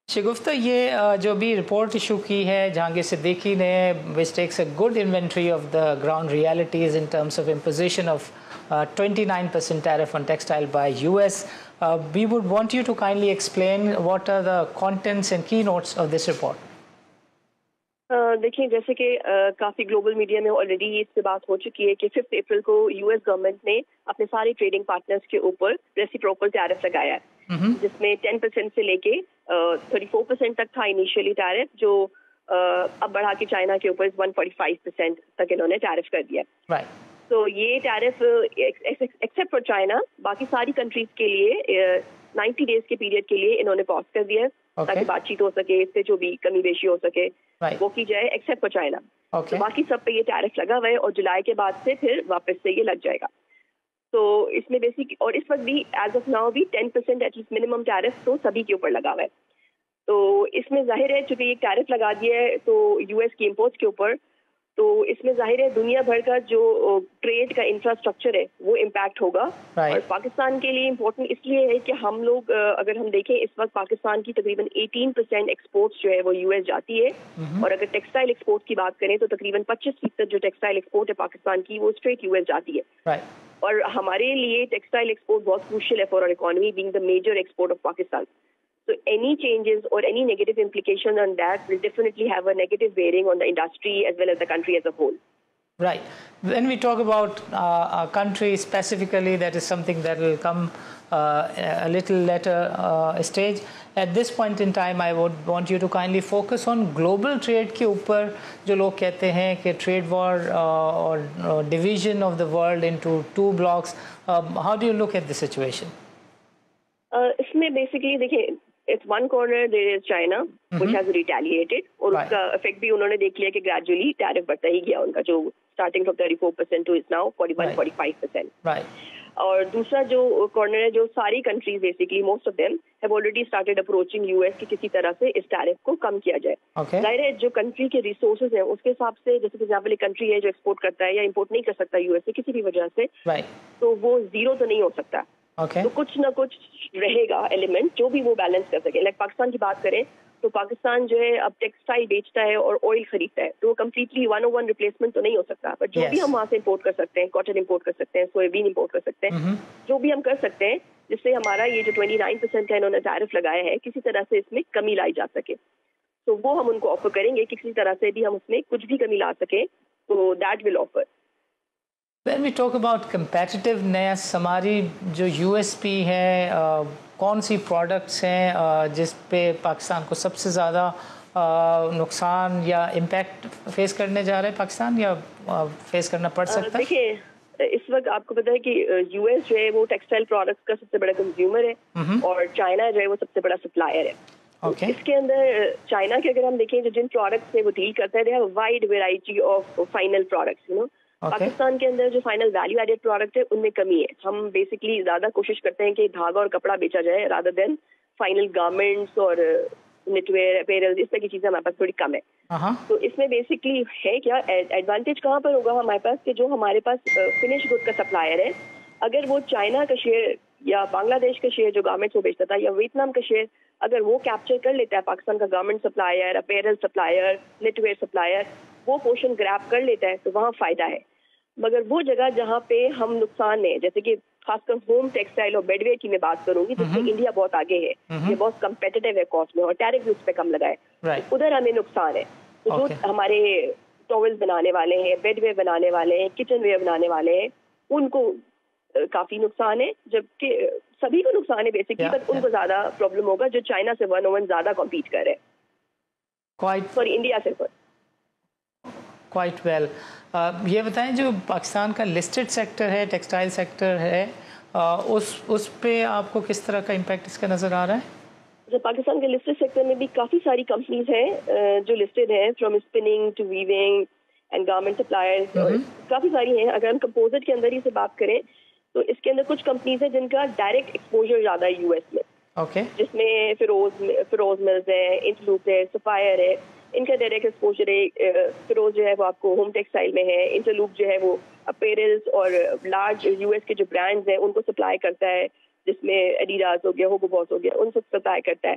شگفتہ یہ جو بھی رپورٹ ایشو کی ہے جہانگیر صدیقی نے which takes a good inventory of the ground realities in terms of imposition of 29% tariff on textile by US. We would want you to kindly explain what are the contents and keynotes of this report. دیکھیں جیسے کہ کافی global media میں already اس سے بات ہو چکی ہے کہ 5 April کو یو ایس گورنمنٹ نے اپنے سارے ٹریڈنگ پارٹنرز کے اوپر ریسیپروکل ٹیرف لگایا ہے، جس میں 10% سے لے کے 34% تک تھا انیشیلی ٹیرف، جو اب بڑھا کے چائنا کے اوپر 145% تک انہوں نے ٹیرف کر دیا۔ تو یہ ٹیرف ایکسیپٹ فار چائنا باقی ساری کنٹریز کے لیے 90 ڈیز کے پیریڈ کے لیے انہوں نے پاز کر دیا ہے تاکہ بات چیت ہو سکے، اس سے جو بھی کمی بیشی ہو سکے وہ کی جائے ایکسیپٹ فار چائنا۔ باقی سب پہ یہ ٹیرف لگا ہوا ہے اور جولائی کے بعد سے پھر واپس سے یہ لگ جائے گا۔ تو اس میں بیسک اور اس وقت بھی ایز آف ناؤ بھی 10% ایٹ لیسٹ منیمم ٹیرف تو سبھی کے اوپر لگا ہوا ہے۔ تو اس میں ظاہر ہے چونکہ یہ ٹیرف لگا دیا ہے تو یو ایس کی امپورٹس کے اوپر، تو اس میں ظاہر ہے دنیا بھر کا جو ٹریڈ کا انفراسٹرکچر ہے وہ امپیکٹ ہوگا۔ اور پاکستان کے لیے امپورٹنٹ اس لیے ہے کہ ہم لوگ اگر ہم دیکھیں اس وقت پاکستان کی تقریباً 18% ایکسپورٹس جو ہے وہ یو ایس جاتی ہے، اور اگر ٹیکسٹائل ایکسپورٹ کی بات کریں تو تقریباً 25% جو ٹیکسٹائل ایکسپورٹ ہے پاکستان کی وہ اسٹریٹ یو ایس جاتی ہے۔ اور ہمارے لیے ٹیکسٹائل ایکسپورٹ بہت کروشل ہے for our economy being the major export of Pakistan. So any changes or any negative implications on that will definitely have a negative bearing on the industry as well as the country as a whole. Right. When we talk about a country specifically, that is something that will come a little later stage. At this point in time, I would want you to kindly focus on global trade کے اوپر جو لوگ کہتے ہیں کہ trade war or division of the world into two blocks. How do you look at the situation? اس میں basically دیکھیں it's one corner there is China which has retaliated اور اس کا افیکٹ بھی انہوں نے دیکھ لیا کہ گریجولی ٹیرف بڑھتا ہی گیا ان کا، جو starting from 34% two is now 41-45%۔ اور دوسرا جو کارنر ہے، جو ساری countries basically most of them have already started approaching U S کہ کسی طرح سے اس ٹیرف کو کم کیا جائے۔ ظاہر ہے جو کنٹری کے ریسورسز ہیں اس کے حساب سے، جیسے فار ایگزامپل ایک کنٹری ہے جو ایکسپورٹ کرتا ہے یا امپورٹ نہیں کر سکتا یو ایس سے کسی بھی وجہ سے، تو وہ زیرو تو نہیں ہو سکتا، تو کچھ نہ کچھ رہے گا ایلیمنٹ جو بھی وہ بیلنس کر سکے۔ لائک پاکستان کی بات کریں تو پاکستان جو ہے اب ٹیکسٹائل بیچتا ہے اور آئل خریدتا ہے، تو وہ کمپلیٹلی 101 ریپلیسمنٹ تو نہیں ہو سکتا، بٹ جو بھی ہم وہاں سے امپورٹ کر سکتے ہیں، کاٹن امپورٹ کر سکتے ہیں، سویا بین امپورٹ کر سکتے ہیں، جو بھی ہم کر سکتے ہیں جس سے ہمارا یہ جو 29% کا انہوں نے ٹیرف لگایا ہے کسی طرح سے اس میں کمی لائی جا سکے، تو وہ ہم ان کو آفر کریں گے کہ کسی طرح سے بھی ہم اس میں کچھ بھی کمی لا سکیں، تو that will offer. When we talk about competitiveness، ہماری جو یو ایس پی ہے، کون سی پروڈکٹس ہیں جس پہ پاکستان کو سب سے زیادہ نقصان یا امپیکٹ فیس کرنے جا رہے ہیں پاکستان، یا فیس کرنا پڑ سکتا ہے؟ دیکھیں اس وقت آپ کو پتا ہے کہ یو ایس جو ہے وہ ٹیکسٹائل پروڈکٹس کا سب سے بڑا کنزیومر ہے، اور چائنا جو ہے وہ سب سے بڑا سپلائر ہے۔ اس کے اندر چائنا کے اگر ہم دیکھیں جو جن پروڈکٹس سے وہ ڈیل کرتا ہے، they have wide variety of final products, you know. Pakistan کے اندر جو فائنل ویلیو ایڈیڈ پروڈکٹ ہے ان میں کمی ہے، ہم بیسکلی زیادہ کوشش کرتے ہیں کہ دھاگا اور کپڑا بیچا جائے رادر دین فائنل گارمنٹس اور نیٹ ویئر، اپیرل، اس طرح کی چیزیں ہمارے پاس تھوڑی کم ہے۔ تو اس میں بیسکلی ہے کیا ایڈوانٹیج کہاں پر ہوگا ہمارے پاس، کہ جو ہمارے پاس فنش گڈ کا سپلائر ہے، اگر وہ چائنا کا شیئر یا بنگلہ دیش کا شیئر جو گارمنٹس وہ بیچتا تھا، یا ویتنام کا شیئر اگر وہ کیپچر کر لیتا ہے پاکستان کا garment supplier, apparel supplier, knit wear supplier, وہ پورشن گریب کر لیتا ہے تو وہاں فائدہ ہے۔ مگر وہ جگہ جہاں پہ ہم نقصان ہے، جیسے کہ خاص کر ہوم ٹیکسٹائل اور بیڈ ویئر کی میں بات کروں گی، جس میں انڈیا بہت آگے ہے، یہ بہت کمپیٹیٹیو ہے کاسٹ میں، اور ٹیرف بھی اس پہ کم لگائے، ادھر ہمیں نقصان ہے۔ تو جو ہمارے ٹاول بنانے والے ہیں، بیڈ ویئر بنانے والے ہیں، کچن ویئر بنانے والے ہیں، ان کو کافی نقصان ہے، جبکہ سبھی کو نقصان ہے بیسکلی، بٹ ان کو زیادہ پرابلم ہوگا جو چائنا سے 101 زیادہ کمپیٹ کر رہے ہیں، سوری انڈیا سے۔ Quite well. یہ بتائیں جو پاکستان کا لسٹڈ سیکٹر ہے، ٹیکسٹائل سیکٹر ہے، اس پہ آپ کو کس طرح کا امپیکٹ اس کا نظر آ رہا ہے؟ پاکستان کے لسٹڈ سیکٹر میں بھی کافی ساری کمپنیز ہیں جو لسٹڈ ہیں، from spinning to weaving and garment suppliers, کافی ساری ہیں۔ اگر ہم کمپوزٹ کے اندر ہی سے بات کریں تو اس کے اندر کچھ کمپنیز ہیں جن کا ڈائریکٹ ایکسپوجر زیادہ ہے یو ایس میں، جس میں فیروز ملز ہے، انٹرلوپ ہے، سفائر ہے، ان کا ڈائریکٹ ایکسپوجر ہے۔ فیروز جو ہے وہ آپ کو ہوم ٹیکسٹائل میں ہے، انٹرلوپ جو ہے وہ اپیرلز اور لارج یو ایس کے جو برانڈز ہیں ان کو سپلائی کرتا ہے، جس میں ایڈیڈاز ہو گیا، ہوگو باس ہو گیا، ان سے سپلائی کرتا ہے۔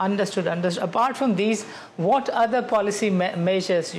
Understood. Apart from these, what other policy measures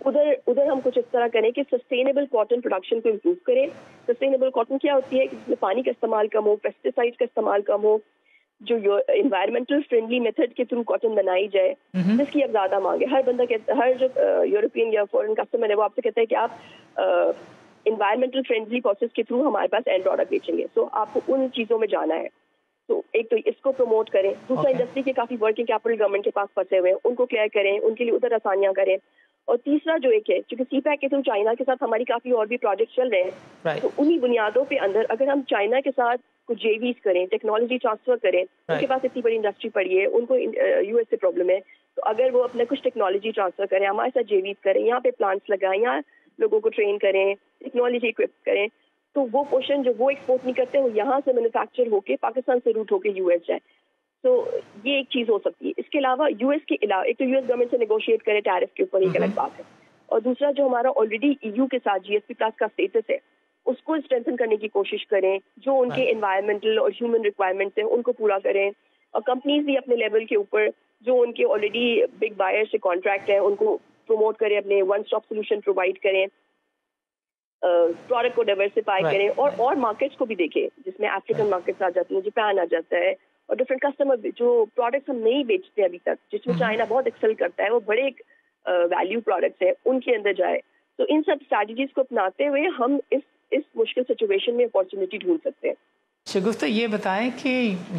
ادھر ہم کچھ اس طرح کریں کہ سسٹینیبل کاٹن پروڈکشن کو امپروو کریں. سسٹینیبل کاٹن کیا ہوتی ہے کہ جس میں پانی کا استعمال کم ہو, پیسٹیسائڈ کا استعمال کم ہو, جو انوائرمنٹل فرینڈلی میتھڈ کے تھرو کاٹن بنائی جائے, جس کی اب زیادہ مانگ ہے. ہر بندہ کہتا ہے, ہر جو یورپین یا فورن کسٹمر ہے وہ آپ سے کہتا ہے کہ آپ انوائرمنٹل فرینڈلی پروسیس کے تھرو ہمارے پاس اینڈ پروڈکٹ بیچیں گے. سو آپ کو ان چیزوں میں جانا ہے. تو ایک تو اس کو پروموٹ کریں. دوسرا انڈسٹری کے کافی ورکنگ کیپٹل گورنمنٹ کے پاس پھنسے ہوئے ہیں, ان کو کلیئر کریں, ان کے لیے ادھر آسانیاں کریں. اور تیسرا جو ایک ہے, چونکہ سی پیک کے تھرو چائنا کے ساتھ ہماری کافی اور بھی پروجیکٹ چل رہے ہیں, تو انہی بنیادوں پہ اندر اگر ہم چائنا کے ساتھ کچھ جے ویز کریں, ٹیکنالوجی ٹرانسفر کریں, ان کے پاس اتنی بڑی انڈسٹری پڑی ہے, ان کو یو ایس سے پرابلم ہے, تو اگر وہ اپنا کچھ ٹیکنالوجی ٹرانسفر کریں, ہمارے ساتھ جے ویز کریں, یہاں پہ پلانٹس لگائیں, یہاں لوگوں کو ٹرین کریں, ٹیکنالوجی اکوپ کریں, تو وہ پورشن جو وہ ایکسپورٹ نہیں کرتے وہ یہاں سے مینوفیکچر ہو کے پاکستان سے روٹ ہو کے یو ایس جائے. تو یہ ایک چیز ہو سکتی ہے. اس کے علاوہ یو ایس کے علاوہ ایک تو یو ایس گورنمنٹ سے نیگوشیٹ کرے ٹیرف کے اوپر, ایک الگ بات ہے, اور دوسرا جو ہمارا آلریڈی ای یو کے ساتھ جی ایس پی پلس کا اسٹیٹس ہے اس کو اسٹرینتھن کرنے کی کوشش کریں, جو ان کے انوائرمنٹل اور ہیومن ریکوائرمنٹس ہیں ان کو پورا کریں, اور کمپنیز بھی اپنے لیول کے اوپر جو ان کے آلریڈی بگ بائر سے کانٹریکٹ ہیں ان کو پروموٹ کریں, اپنے ون اسٹاپ سولوشن پرووائڈ کریں, پروڈکٹ کو ڈائیورسفائی کریں, اور مارکیٹس کو بھی دیکھیں جس میں افریقن مارکیٹس آ جاتی ہیں, جاپان آ جاتا ہے, اور ڈفرینٹ کسٹمر جو پروڈکٹس ہم نہیں بیچتے ابھی تک, جس میں چائنا بہت ایکسل کرتا ہے, وہ بڑے ویلیو پروڈکٹس ہیں, ان کے اندر جائے. تو ان سب اسٹریٹجیز کو اپناتے ہوئے ہم اس مشکل سچویشن میں اپارچونیٹی ڈھونڈ سکتے ہیں. شگفتہ یہ بتائیں کہ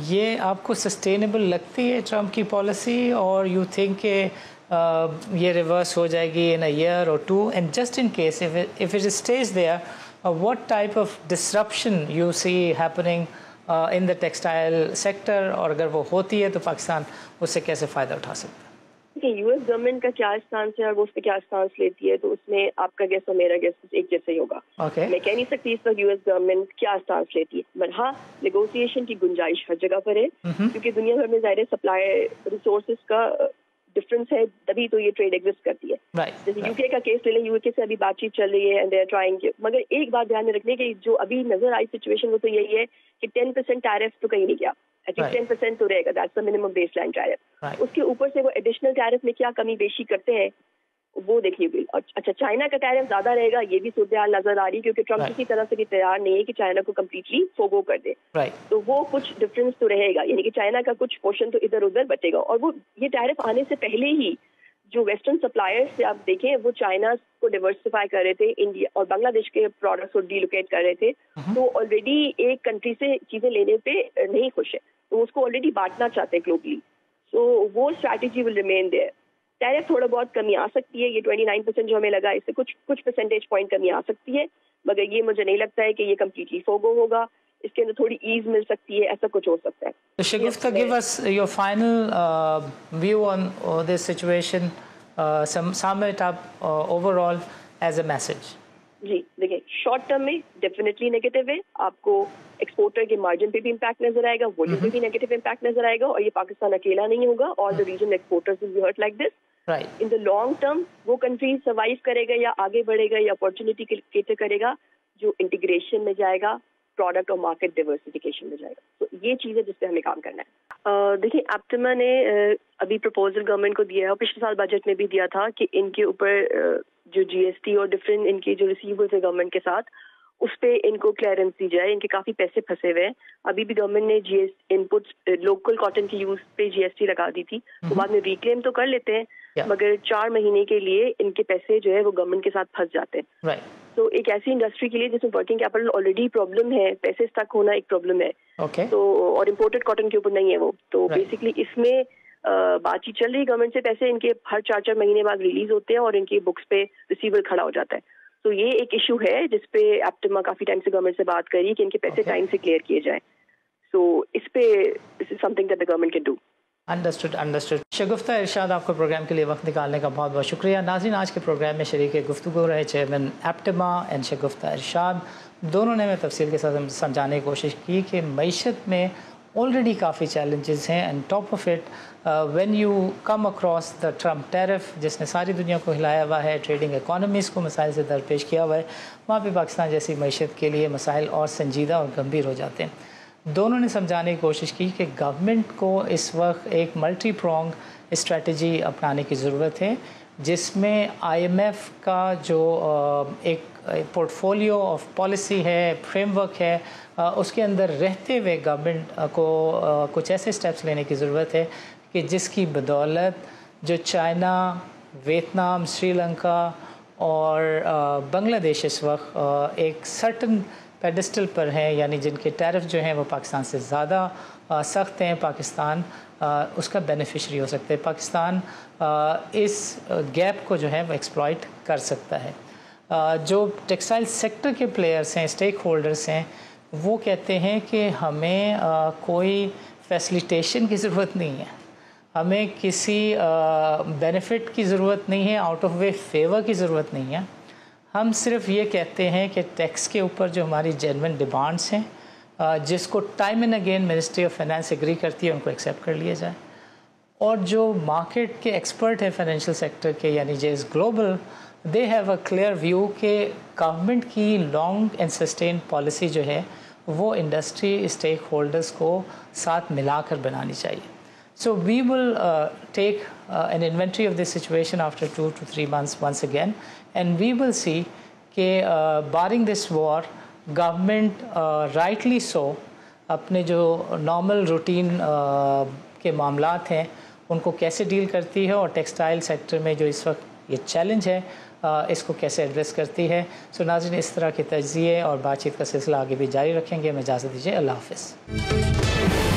یہ آپ کو سسٹینیبل لگتی ہے ٹرمپ کی پالیسی, اور یو تھنک کہ یہ ریورس ہو جائے گی in a year or two, and just in case if it stays there, what type of disruption you see happening in the textile sector, اور اگر وہ ہوتی ہے تو پاکستان اس سے کیسے فائدہ اٹھا سکتا ہے؟ یو ایس گورنمنٹ کا کیا اسٹانس ہے اور وہ اس پہ کیا اسٹانس لیتی ہے, تو اس میں آپ کا گیس اور میرا گیس ایک جیسا ہی ہوگا. میں کہہ نہیں سکتی اس پر یو ایس گورنمنٹ کیا اسٹانس لیتی ہے, مگر ہاں نیگوسیشن کی گنجائش ہر جگہ پر ہے, کیونکہ دنیا بھر میں ظاہر سپلائی ریسورسز کا ڈفرینس ہے, تبھی تو یہ ٹریڈ ایگزسٹ کرتی ہے. جیسے یو کے کا کیس لے لیں, یو کے سے ابھی بات چیت چل رہی ہے اینڈ دے آر ٹرائنگ, مگر ایک بات دھیان میں رکھنے کی جو ابھی نظر آئی سچویشن وہ تو یہی ہے کہ 10% ٹیرف تو کہیں نہیں گیا, ایٹ لیسٹ 10% تو رہے گا, that's the minimum base line tariff. اس کے اوپر سے وہ ایڈیشنل ٹیرف میں کیا کمی بیشی کرتے ہیں وہ دیکھیے بھی. اچھا چائنا کا ٹیرف زیادہ رہے گا, یہ بھی صورتحال نظر آ رہی, کیونکہ ٹرمپ کسی طرح سے بھی تیار نہیں ہے کہ چائنا کو کمپلیٹلی فوگو کر دے, تو وہ کچھ ڈفرینس تو رہے گا, یعنی کہ چائنا کا کچھ پورشن تو ادھر ادھر بچے گا. اور وہ یہ ٹیرف آنے سے پہلے ہی جو ویسٹرن سپلائر سے آپ دیکھیں وہ چائنا کو ڈائیورسفائی کر رہے تھے, انڈیا اور بنگلہ دیش کے پروڈکٹس کو ڈیلوکیٹ کر رہے تھے, تو آلریڈی ایک کنٹری سے چیزیں لینے پہ نہیں خوش ہے, تو اس کو آلریڈی بانٹنا چاہتے ہیں گلوبلی. سو وہ strategy will remain there. Tariff تھوڑا بہت کمی آ سکتی ہے, یہ 29% جو ہمیں لگا اس سے کچھ پرسنٹیج پوائنٹ کمی آ سکتی ہے, مگر یہ مجھے نہیں لگتا ہے کہ یہ کمپلیٹلی فوگو ہوگا, اس کے اندر تھوڑی ایز مل سکتی ہے, ایسا کچھ ہو سکتا ہے. شگفتہ, give us your final view on this situation, sum it up overall as a message. جی دیکھیں, شارٹ ٹرم میں ڈیفینیٹلی نیگیٹو ہے, آپ کو ایکسپورٹر کے مارجن پہ بھی امپیکٹ نظر آئے گا, والیوم پہ بھی نیگیٹو امپیکٹ نظر آئے گا, اور یہ پاکستان اکیلا نہیں ہوگا, اور the region exporters will be hurt like this. In the long term وہ کنٹری سروائیو کرے گا یا آگے بڑھے گا یا اپارچونیٹی کیٹر کرے گا جو انٹیگریشن میں جائے گا, پروڈکٹ اور مارکیٹ ڈائیورسفیکیشن میں جائے گا. تو یہ چیز ہے جس پہ ہمیں کام کرنا ہے. دیکھیں ایپٹما نے ابھی پرپوزل گورنمنٹ کو دیا ہے, اور پچھلے سال بجٹ میں بھی دیا تھا کہ ان کے اوپر جو جی ایس ٹی اور ڈفرینٹ ان کی جو ریسیویبلز ہیں گورنمنٹ کے ساتھ, اس پہ ان کو کلیئرنس دی جائے. ان کے کافی پیسے پھنسے ہوئے ہیں. ابھی بھی گورنمنٹ نے جی ایس ان پٹ لوکل کاٹن کی یوز پہ جی ایس ٹی لگا دی تھی, تو بعد میں ریکلیم تو کر لیتے ہیں, مگر 4 مہینے کے لیے ان کے پیسے جو ہے وہ گورنمنٹ کے ساتھ پھنس جاتے ہیں. تو ایک ایسی انڈسٹری کے لیے جس میں ورکنگ کیپٹل آلریڈی پرابلم ہے, پیسے اسٹک ہونا ایک پرابلم ہے, تو اور امپورٹڈ کاٹن کے اوپر نہیں ہے وہ, تو بیسکلی اس میں بات چیت چل رہی گورنمنٹ سے. پیسے ان کے ہر 4 مہینے بعد ریلیز ہوتے ہیں اور ان کی بکس پہ ریسیور کھڑا ہو جاتا ہے. تو یہ ایک ایشو ہے جس پہ ایپٹما کافی ٹائم سے گورنمنٹ سے بات کری کہ ان کے پیسے ٹائم سے کلیئر کیے جائیں. سو اس پہ something that the government can do. Understood. Shagufta Irshad, آپ کو پروگرام کے لیے وقت نکالنے کا بہت بہت شکریہ. ناظرین, آج کے پروگرام میں شریک گفتگو رہے چیئرمین ایپٹما اینڈ شگفتہ ارشاد. دونوں نے ہمیں تفصیل کے ساتھ سمجھانے کی کوشش کی کہ معیشت میں آلریڈی کافی چیلنجز ہیں, and top of it when you come across the Trump tariff جس نے ساری دنیا کو ہلایا ہوا ہے, ٹریڈنگ اکانومیز کو مسائل سے درپیش کیا ہوا ہے, وہاں پہ پاکستان جیسی معیشت کے لیے مسائل اور سنجیدہ اور گمبھیر ہو جاتے ہیں. دونوں نے سمجھانے کی کوشش کی کہ گورنمنٹ کو اس وقت ایک ملٹی پرونگ اسٹریٹجی اپنانے کی ضرورت ہے. جس میں IMF کا جو ایک پورٹفولیو آف پالیسی ہے، فریم ورک ہے، اس کے اندر رہتے ہوئے گورنمنٹ کو کچھ ایسے سٹیپس لینے کی ضرورت ہے کہ جس کی بدولت جو چائنا، ویتنام، سری لنکا اور بنگلہ دیش اس وقت ایک سرٹن پیڈسٹل پر ہیں، یعنی جن کے ٹیرف جو ہیں وہ پاکستان سے زیادہ سخت ہیں، پاکستان اس کا بینیفیشری ہو سکتا ہے، پاکستان اس گیپ کو جو ہے وہ ایکسپلائٹ کر سکتا ہے۔ جو ٹیکسٹائل سیکٹر کے پلیئرس ہیں، اسٹیک ہولڈرس ہیں، وہ کہتے ہیں کہ ہمیں کوئی فیسلیٹیشن کی ضرورت نہیں ہے، ہمیں کسی بینیفٹ کی ضرورت نہیں ہے، آؤٹ آف وے فیور کی ضرورت نہیں ہے، ہم صرف یہ کہتے ہیں کہ ٹیکس کے اوپر جو ہماری جینوئن ڈیمانڈس ہیں، جس کو time and again ministry of finance agree کرتی ہے، ان کو ایکسیپٹ کر لیا جائے۔ اور جو مارکیٹ کے ایکسپرٹ ہیں فائنینشیل سیکٹر کے، یعنی JS global, they have a clear view کہ گورنمنٹ کی لانگ اینڈ سسٹین پالیسی جو ہے وہ انڈسٹری اسٹیک ہولڈرز کو ساتھ ملا کر بنانی چاہیے۔ So we will take an inventory of this situation after 2 to 3 months once again, and we will see کہ barring this war, government rightly so اپنے جو نارمل روٹین کے معاملات ہیں ان کو کیسے ڈیل کرتی ہے، اور ٹیکسٹائل سیکٹر میں جو اس وقت یہ چیلنج ہے اس کو کیسے ایڈریس کرتی ہے۔ سو ناظرین، اس طرح کے تجزیے اور بات چیت کا سلسلہ آگے بھی جاری رکھیں گے۔ ہمیں اجازت دیجیے، اللہ حافظ۔